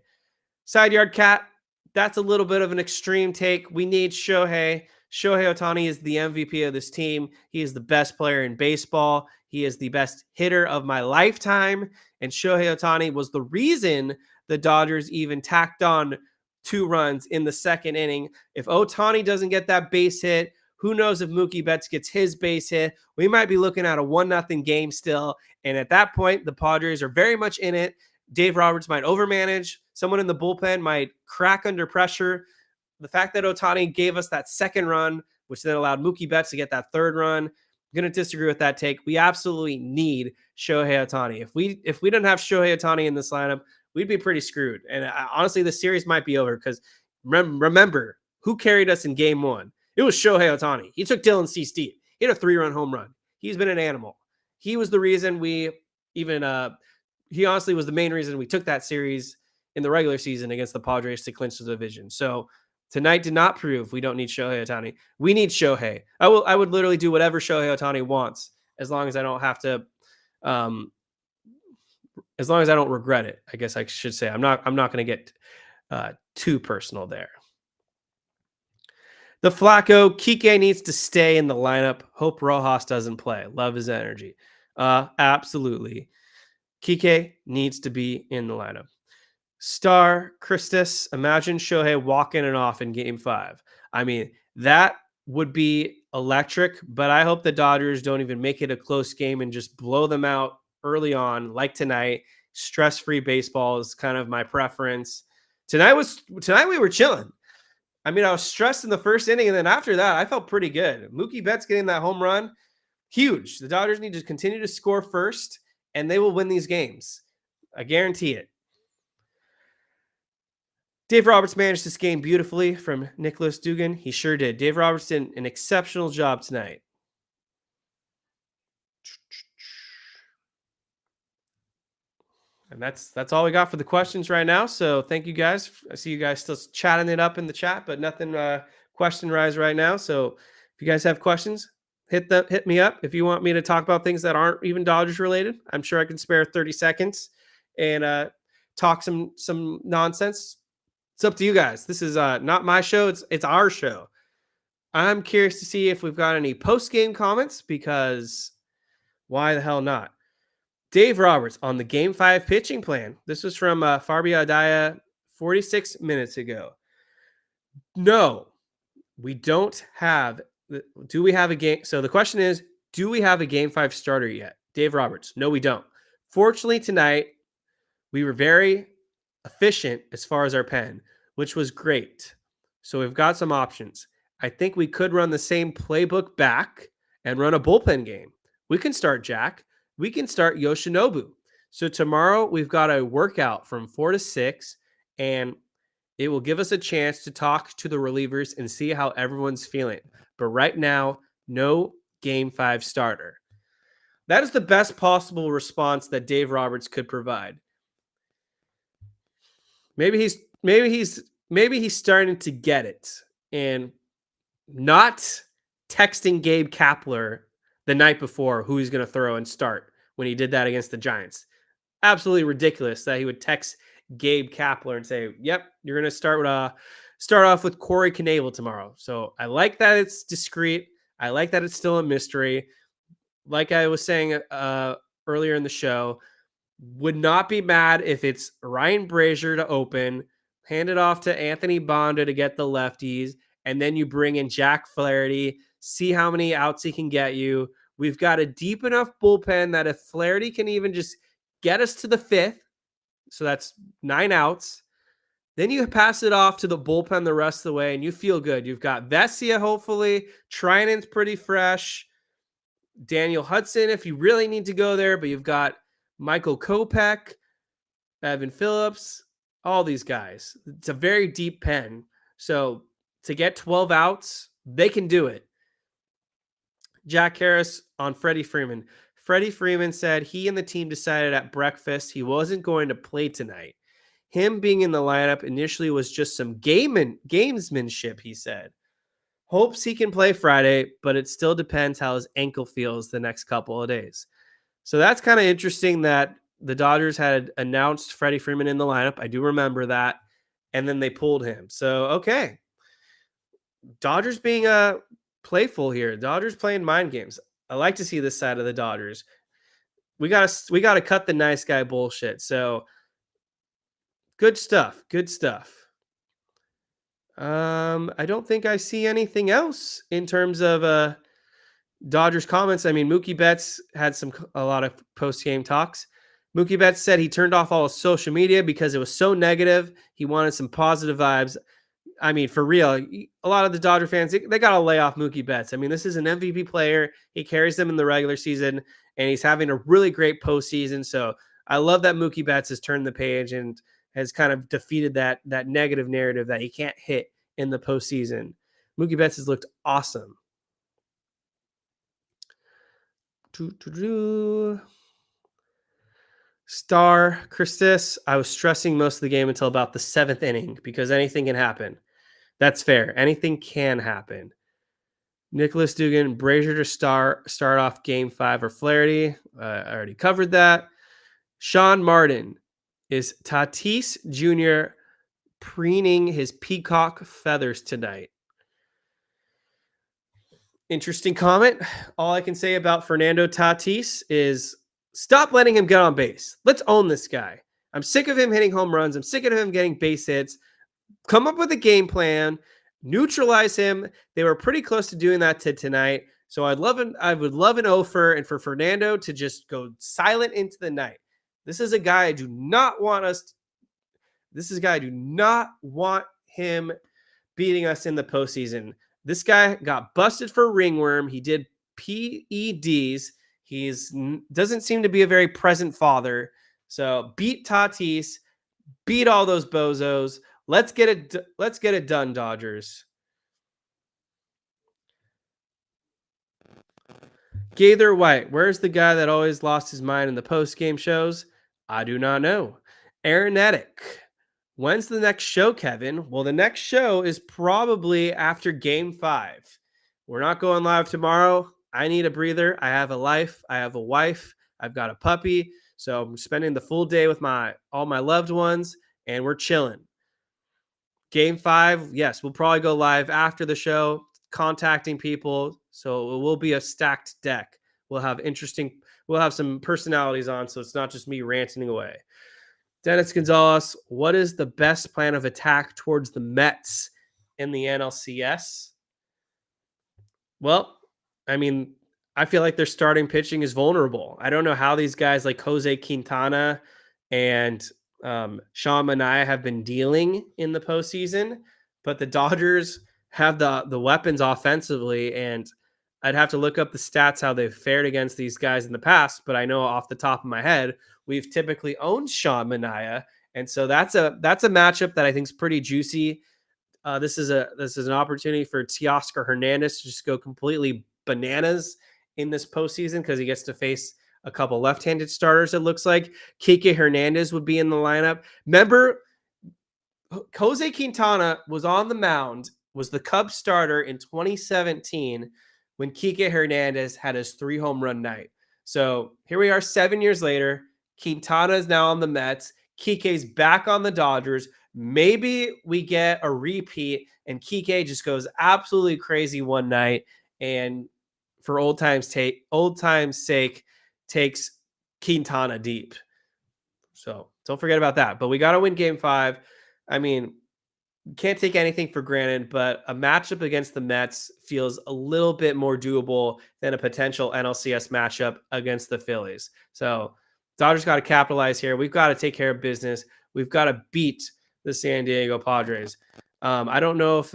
Side Yard Cat, that's a little bit of an extreme take. We need Shohei. Shohei Ohtani is the MVP of this team. He is the best player in baseball. He is the best hitter of my lifetime. And Shohei Ohtani was the reason the Dodgers even tacked on 2 runs in the second inning. If Ohtani doesn't get that base hit, who knows if Mookie Betts gets his base hit? We might be looking at a 1-0 game still. And at that point, the Padres are very much in it. Dave Roberts might overmanage. Someone in the bullpen might crack under pressure. The fact that Ohtani gave us that second run, which then allowed Mookie Betts to get that third run, I'm going to disagree with that take. We absolutely need Shohei Ohtani. If we don't have Shohei Ohtani in this lineup, we'd be pretty screwed. And honestly, the series might be over because remember, who carried us in game 1? It was Shohei Ohtani. He took Dylan Cease deep. He had a 3-run home run. He's been an animal. He was the reason he honestly was the main reason we took that series in the regular season against the Padres to clinch the division. So tonight did not prove we don't need Shohei Ohtani. We need Shohei. I would literally do whatever Shohei Ohtani wants as long as I don't have to, as long as I don't regret it. I guess I should say I'm not going to get too personal there. The Flacco, Kike needs to stay in the lineup. Hope Rojas doesn't play. Love his energy. Absolutely. Kike needs to be in the lineup. Star Christus, imagine Shohei walking it off in game 5. I mean, that would be electric, but I hope the Dodgers don't even make it a close game and just blow them out early on like tonight. Stress-free baseball is kind of my preference. Tonight we were chilling. I mean, I was stressed in the first inning, and then after that, I felt pretty good. Mookie Betts getting that home run, huge. The Dodgers need to continue to score first, and they will win these games. I guarantee it. Dave Roberts managed this game beautifully from Nicholas Dugan. He sure did. Dave Roberts did an exceptional job tonight. And that's all we got for the questions right now. So thank you guys. I see you guys still chatting it up in the chat, but nothing question rise right now. So if you guys have questions, hit me up. If you want me to talk about things that aren't even Dodgers related, I'm sure I can spare 30 seconds and talk some nonsense. It's up to you guys. This is not my show. It's our show. I'm curious to see if we've got any post game comments because why the hell not? Dave Roberts on the Game 5 pitching plan. This was from Farbia Adaya 46 minutes ago. No, we don't have. Do we have a game? So the question is, do we have a Game 5 starter yet? Dave Roberts. No, we don't. Fortunately, tonight, we were very efficient as far as our pen, which was great. So we've got some options. I think we could run the same playbook back and run a bullpen game. We can start Jack. We can start Yoshinobu. So tomorrow we've got a workout from 4 to 6, and it will give us a chance to talk to the relievers and see how everyone's feeling. But right now, no Game 5 starter. That is the best possible response that Dave Roberts could provide. Maybe he's starting to get it and not texting Gabe Kapler the night before who he's going to throw and start when he did that against the Giants. Absolutely ridiculous that he would text Gabe Kapler and say, "Yep, you're going to start off with Corey Knebel tomorrow." So I like that it's discreet. I like that it's still a mystery. Like I was saying earlier in the show, would not be mad if it's Ryan Brazier to open, hand it off to Anthony Bonda to get the lefties, and then you bring in Jack Flaherty, see how many outs he can get you. We've got a deep enough bullpen that if Flaherty can even just get us to the 5th, so that's 9 outs, then you pass it off to the bullpen the rest of the way, and you feel good. You've got Vesia, hopefully. Trinan's pretty fresh. Daniel Hudson, if you really need to go there, but you've got Michael Kopech, Evan Phillips, all these guys. It's a very deep pen. So to get 12 outs, they can do it. Jack Harris on Freddie Freeman. Freddie Freeman said he and the team decided at breakfast he wasn't going to play tonight. Him being in the lineup initially was just some gamesmanship, he said. Hopes he can play Friday, but it still depends how his ankle feels the next couple of days. So that's kind of interesting that the Dodgers had announced Freddie Freeman in the lineup. I do remember that. And then they pulled him. So, okay. Dodgers being playful here. Dodgers playing mind games. I like to see this side of the Dodgers. We gotta cut the nice guy bullshit. So good stuff. Good stuff. I don't think I see anything else in terms of Dodgers comments. I mean, Mookie Betts had a lot of post-game talks. Mookie Betts said he turned off all his social media because it was so negative. He wanted some positive vibes. I mean, for real, a lot of the Dodger fans, they got to lay off Mookie Betts. I mean, this is an MVP player. He carries them in the regular season, and he's having a really great postseason. So I love that Mookie Betts has turned the page and has kind of defeated that negative narrative that he can't hit in the postseason. Mookie Betts has looked awesome. Star Christus, I was stressing most of the game until about the 7th inning because anything can happen. That's fair. Anything can happen. Nicholas Dugan, Brazier to start off Game 5 or Flaherty. I already covered that. Sean Martin, is Tatis Jr. preening his peacock feathers tonight? Interesting comment. All I can say about Fernando Tatis is stop letting him get on base. Let's own this guy. I'm sick of him hitting home runs. I'm sick of him getting base hits. Come up with a game plan. Neutralize him. They were pretty close to doing that tonight. So I would love an offer and for Fernando to just go silent into the night. This is a guy I do not want him beating us in the postseason. This guy got busted for ringworm. He did PEDs. Doesn't seem to be a very present father. So beat Tatis, beat all those bozos. Let's get it done, Dodgers. Gaither White, where's the guy that always lost his mind in the post-game shows? I do not know. Aronetic, when's the next show, Kevin? Well, the next show is probably after Game 5. We're not going live tomorrow. I need a breather. I have a life. I have a wife. I've got a puppy. So I'm spending the full day with all my loved ones, and we're chilling. Game 5, yes, we'll probably go live after the show, contacting people. So it will be a stacked deck. We'll have some personalities on, so it's not just me ranting away. Dennis Gonzalez, what is the best plan of attack towards the Mets in the NLCS? Well, I mean, I feel like their starting pitching is vulnerable. I don't know how these guys like Jose Quintana and Sean Manaea have been dealing in the postseason, but the Dodgers have the weapons offensively, and I'd have to look up the stats how they've fared against these guys in the past. But I know off the top of my head, we've typically owned Sean Manaea, and so that's a matchup that I think is pretty juicy. This is an opportunity for Teoscar Hernandez to just go completely bananas in this postseason because he gets to face a couple left-handed starters. It looks like Kike Hernandez would be in the lineup. Remember, Jose Quintana was on the mound, was the Cubs starter in 2017 when Kike Hernandez had his 3 home run night. So here we are 7 years later. Quintana is now on the Mets. Kike's back on the Dodgers. Maybe we get a repeat and Kike just goes absolutely crazy one night and for old time's sake takes Quintana deep. So don't forget about that. But we got to win Game 5. I mean, can't take anything for granted, but a matchup against the Mets feels a little bit more doable than a potential NLCS matchup against the Phillies. So Dodgers got to capitalize here. We've got to take care of business. We've got to beat the San Diego Padres. I don't know if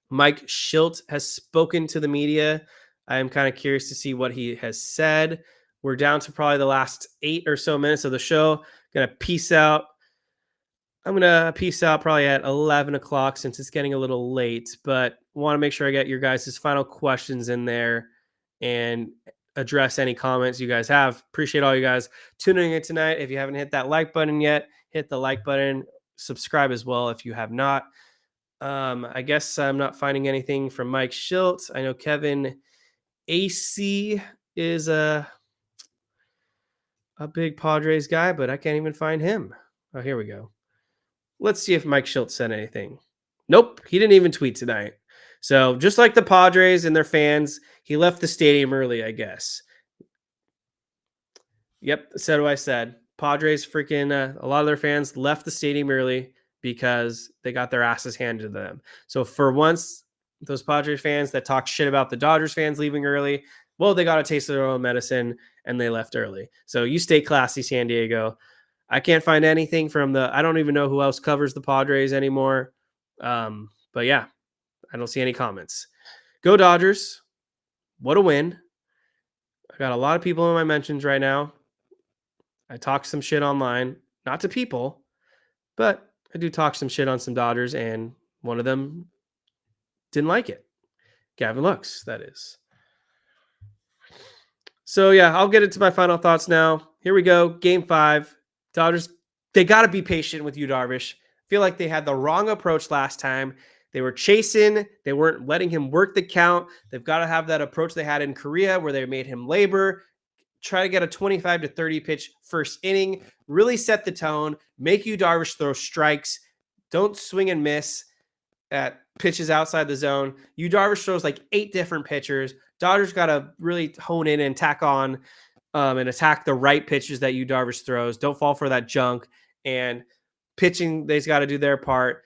Mike Shildt has spoken to the media. I am kind of curious to see what he has said. We're down to probably the last 8 or so minutes of the show. Gonna peace out. I'm gonna peace out probably at 11 o'clock since it's getting a little late, but want to make sure I get your guys' final questions in there and address any comments you guys have. Appreciate all you guys tuning in tonight. If you haven't hit that like button yet, hit the like button. Subscribe as well if you have not. I guess I'm not finding anything from Mike Shildt. I know Kevin AC is a big Padres guy, but I can't even find him. Oh, here we go. Let's see if Mike Shildt said anything. Nope, he didn't even tweet tonight. So just like the Padres and their fans, he left the stadium early, I guess. Yep, said what I said. Padres freaking, a lot of their fans left the stadium early because they got their asses handed to them. So for once, those Padres fans that talk shit about the Dodgers fans leaving early, well, they got a taste of their own medicine and they left early. So you stay classy, San Diego. I can't find anything I don't even know who else covers the Padres anymore. But yeah, I don't see any comments. Go Dodgers. What a win. I got a lot of people in my mentions right now. I talk some shit online, not to people, but I do talk some shit on some Dodgers, and one of them didn't like it. Gavin Lux, that is. So yeah, I'll get into my final thoughts now. Here we go. Game 5. Dodgers, they got to be patient with you, Darvish. I feel like they had the wrong approach last time. They were chasing. They weren't letting him work the count. They've got to have that approach they had in Korea where they made him labor, try to get a 25 to 30 pitch first inning, really set the tone, make you Darvish throw strikes. Don't swing and miss at pitches outside the zone. You Darvish throws like 8 different pitchers. Dodgers got to really hone in and tack on and attack the right pitches that you Darvish throws. Don't fall for that junk. And pitching, they've got to do their part.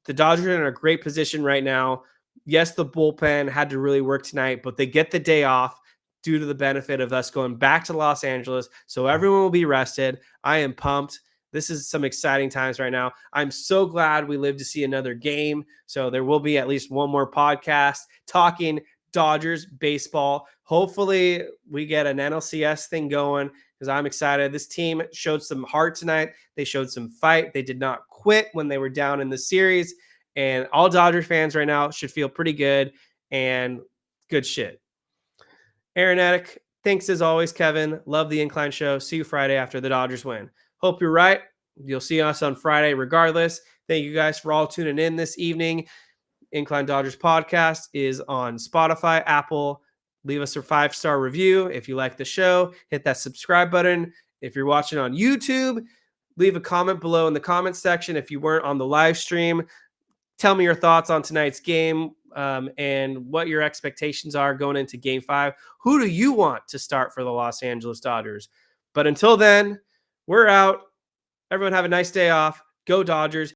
The Dodgers are in a great position right now. Yes, the bullpen had to really work tonight, but they get the day off due to the benefit of us going back to Los Angeles. So everyone will be rested. I am pumped. This is some exciting times right now. I'm so glad we lived to see another game. So there will be at least one more podcast talking Dodgers baseball. Hopefully we get an NLCS thing going because I'm excited. This team showed some heart tonight. They showed some fight. They did not quit when they were down in the series. And all Dodger fans right now should feel pretty good and good shit. Aaron Attic, thanks as always, Kevin. Love the Incline Show. See you Friday after the Dodgers win. Hope you're right. You'll see us on Friday regardless. Thank you guys for all tuning in this evening. Incline Dodgers podcast is on Spotify, Apple. Leave us a 5-star review if you like the show. Hit that subscribe button. If you're watching on YouTube, leave a comment below in the comment section. If you weren't on the live stream, tell me your thoughts on tonight's game and what your expectations are going into Game 5. Who do you want to start for the Los Angeles Dodgers? But until then, we're out. Everyone have a nice day off. Go Dodgers.